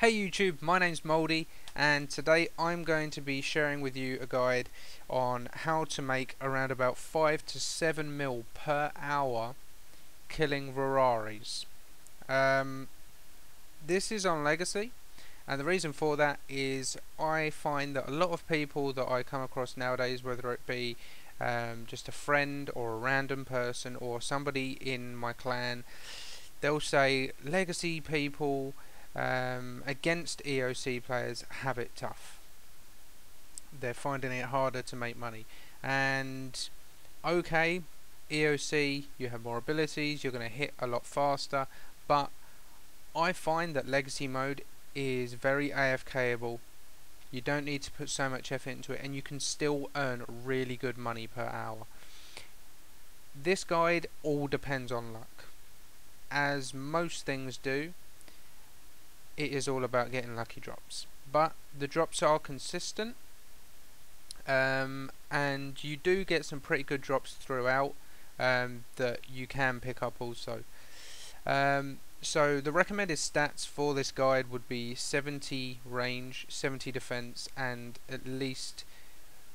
Hey YouTube, my name's Mouldy, and today I'm going to be sharing with you a guide on how to make around about 5 to 7 mil per hour killing Rararis. This is on Legacy, and the reason for that is I find that a lot of people that I come across nowadays, whether it be just a friend or a random person or somebody in my clan, they'll say Legacy people against EOC players have it tough. They're finding it harder to make money. And okay, EOC, you have more abilities, you're going to hit a lot faster, but I find that Legacy mode is very AFKable. You don't need to put so much effort into it, and you can still earn really good money per hour. This guide all depends on luck. As most things do, it is all about getting lucky drops, but the drops are consistent, and you do get some pretty good drops throughout that you can pick up also. So the recommended stats for this guide would be 70 range, 70 defense, and at least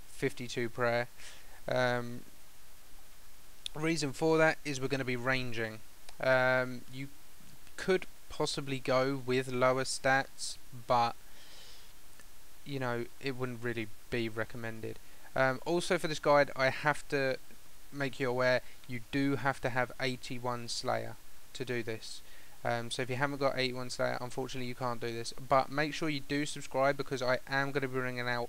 52 prayer. Reason for that is we're going to be ranging. You could possibly go with lower stats, but you know, it wouldn't really be recommended. Also for this guide, I have to make you aware you do have to have 81 Slayer to do this. So if you haven't got 81 Slayer, unfortunately you can't do this, but make sure you do subscribe, because I am going to be bringing out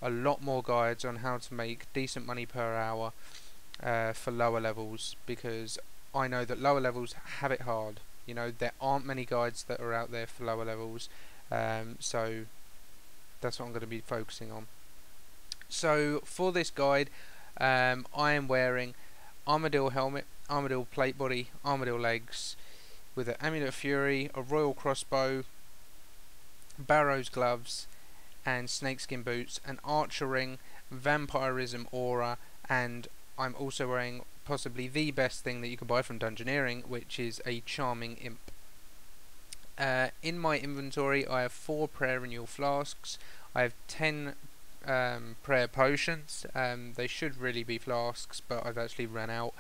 a lot more guides on how to make decent money per hour for lower levels, because I know that lower levels have it hard. You know, there aren't many guides that are out there for lower levels, so that's what I'm going to be focusing on. So for this guide, I am wearing Armadillo helmet, Armadillo plate body, Armadillo legs, with an Amulet of Fury, a Royal crossbow, Barrow's gloves, and snakeskin boots, an archer ring, vampirism aura, and I'm also wearing possibly the best thing that you can buy from Dungeoneering, which is a charming imp. In my inventory I have 4 prayer renewal flasks, I have 10 prayer potions. They should really be flasks, but I've actually run out.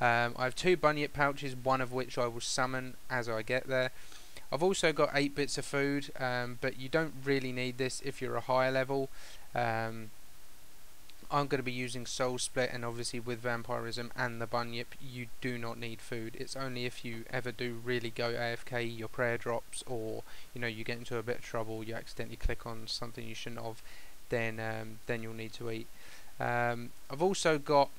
I have 2 bunyip pouches, one of which I will summon as I get there. I've also got 8 bits of food, but you don't really need this if you're a higher level. I'm going to be using Soul Split, and obviously with Vampirism and the Bunyip you do not need food. It's only if you ever do really go AFK, your prayer drops, or you know, you get into a bit of trouble, you accidentally click on something you shouldn't have, then you'll need to eat. I've also got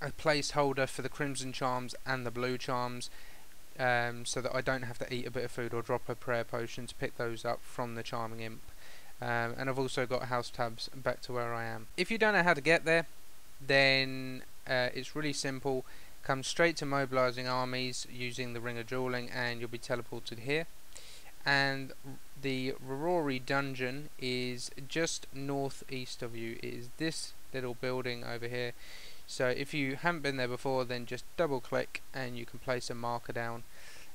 a placeholder for the Crimson Charms and the Blue Charms, so that I don't have to eat a bit of food or drop a prayer potion to pick those up from the Charming Imp. And I've also got house tabs back to where I am. If you don't know how to get there, then it's really simple. Come straight to mobilizing armies using the Ring of Dueling, and you'll be teleported here. And the Rarari dungeon is just northeast of you. It is this little building over here. So if you haven't been there before, then just double click and you can place a marker down,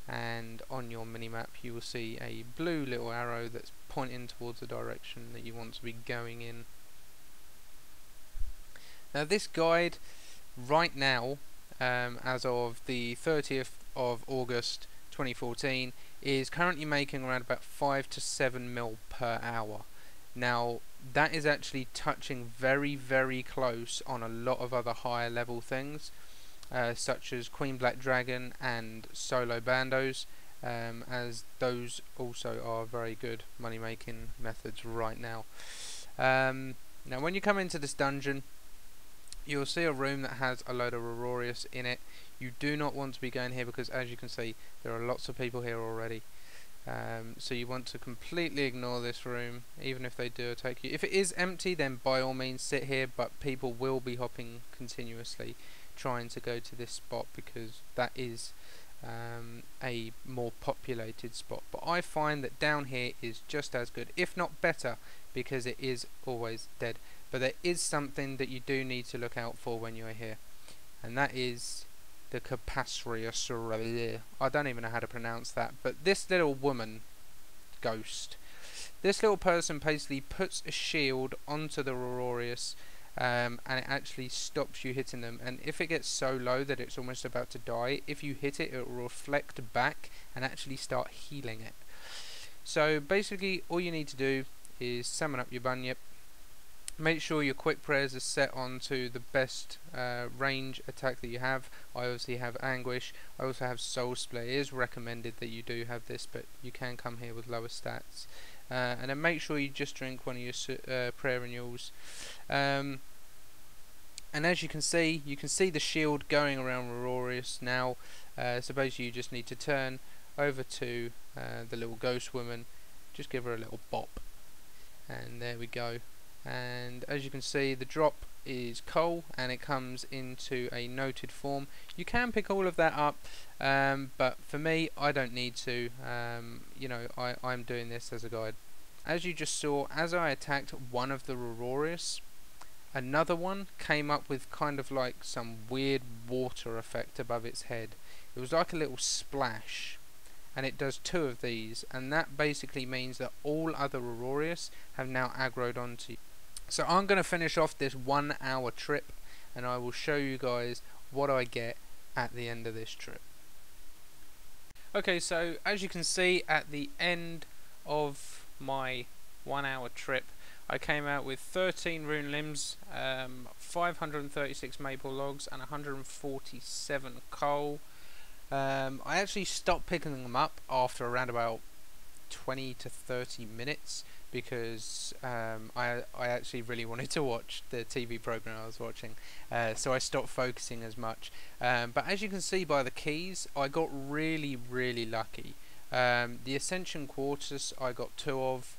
and on your minimap you will see a blue little arrow that's pointing towards the direction that you want to be going in. Now this guide right now, as of the 30th of August 2014, is currently making around about 5 to 7 mil per hour. Now that is actually touching very, very close on a lot of other higher level things, such as Queen Black Dragon and Solo Bandos, as those also are very good money making methods right now. Now when you come into this dungeon, you'll see a room that has a load of Rararius in it. You do not want to be going here, because as you can see there are lots of people here already. So you want to completely ignore this room, even if they do attack you. If it is empty, then by all means sit here, but people will be hopping continuously trying to go to this spot, because that is a more populated spot. But I find that down here is just as good, if not better, because it is always dead. But there is something that you do need to look out for when you're here, and that is the Capacious. I don't even know how to pronounce that, but this little woman ghost. This little person basically puts a shield onto the Aurorius, and it actually stops you hitting them. And if it gets so low that it's almost about to die, if you hit it, it will reflect back and actually start healing it. So basically all you need to do is summon up your Bunyip. Make sure your quick prayers are set on to the best range attack that you have. I obviously have Anguish. I also have Soul Split. It is recommended that you do have this, but you can come here with lower stats. And then make sure you just drink one of your prayer renewals. And as you can see the shield going around Aurorius now. So basically you just need to turn over to the little ghost woman, just give her a little bop, and there we go. And as you can see, the drop is coal and it comes into a noted form. You can pick all of that up, but for me I don't need to. You know, I'm doing this as a guide. As you just saw, as I attacked one of the Aurorius, another one came up with kind of like some weird water effect above its head. It was like a little splash, and it does 2 of these, and that basically means that all other Aurorius have now aggroed onto you. So I'm going to finish off this 1 hour trip, and I will show you guys what I get at the end of this trip. Okay, so as you can see, at the end of my 1 hour trip, I came out with 13 rune limbs, 536 maple logs, and 147 coal. I actually stopped picking them up after around about 20 to 30 minutes because I actually really wanted to watch the TV program I was watching, so I stopped focusing as much. But as you can see by the keys, I got really lucky. The Ascension Quartus I got 2 of,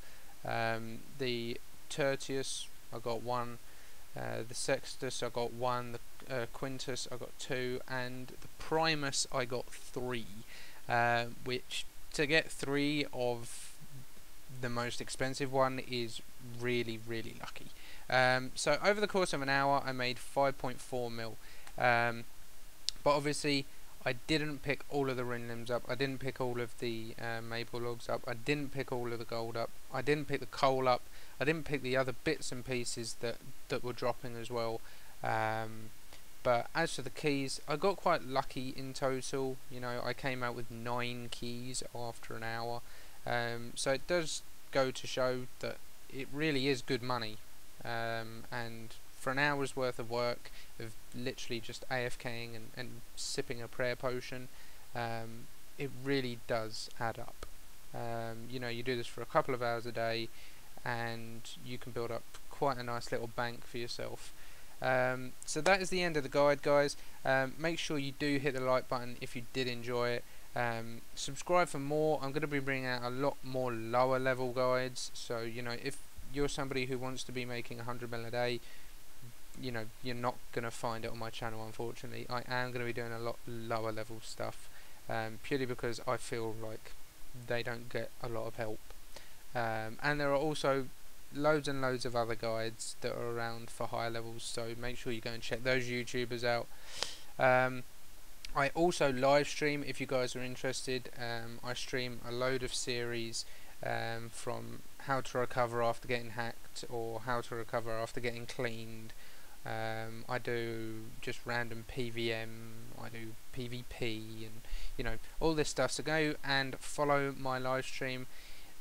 the Tertius I got 1, the Sextus I got 1, the Quintus I got 2, and the Primus I got 3, which to get 3 of the most expensive one is really lucky. So over the course of an hour I made 5.4 mil, but obviously I didn't pick all of the rune limbs up, I didn't pick all of the maple logs up, I didn't pick all of the gold up, I didn't pick the coal up, I didn't pick the other bits and pieces that were dropping as well. But as for the keys, I got quite lucky in total. You know, I came out with 9 keys after an hour. So it does go to show that it really is good money. And for an hour's worth of work of literally just AFKing and sipping a prayer potion, it really does add up. You know, you do this for a couple of hours a day and you can build up quite a nice little bank for yourself. So that is the end of the guide, guys. Make sure you do hit the like button if you did enjoy it. Subscribe for more. I'm going to be bringing out a lot more lower level guides, so you know, if you're somebody who wants to be making 100 mil a day, you know, you're not going to find it on my channel, unfortunately. I am going to be doing a lot lower level stuff, purely because I feel like they don't get a lot of help. And there are also loads and loads of other guides that are around for higher levels, so make sure you go and check those YouTubers out. I also live stream if you guys are interested. I stream a load of series, from how to recover after getting hacked, or how to recover after getting cleaned. I do just random PVM, I do PvP, and you know, all this stuff. So go and follow my live stream.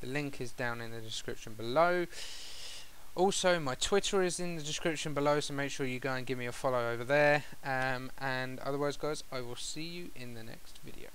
The link is down in the description below. Also, my Twitter is in the description below, so make sure you go and give me a follow over there. And otherwise, guys, I will see you in the next video.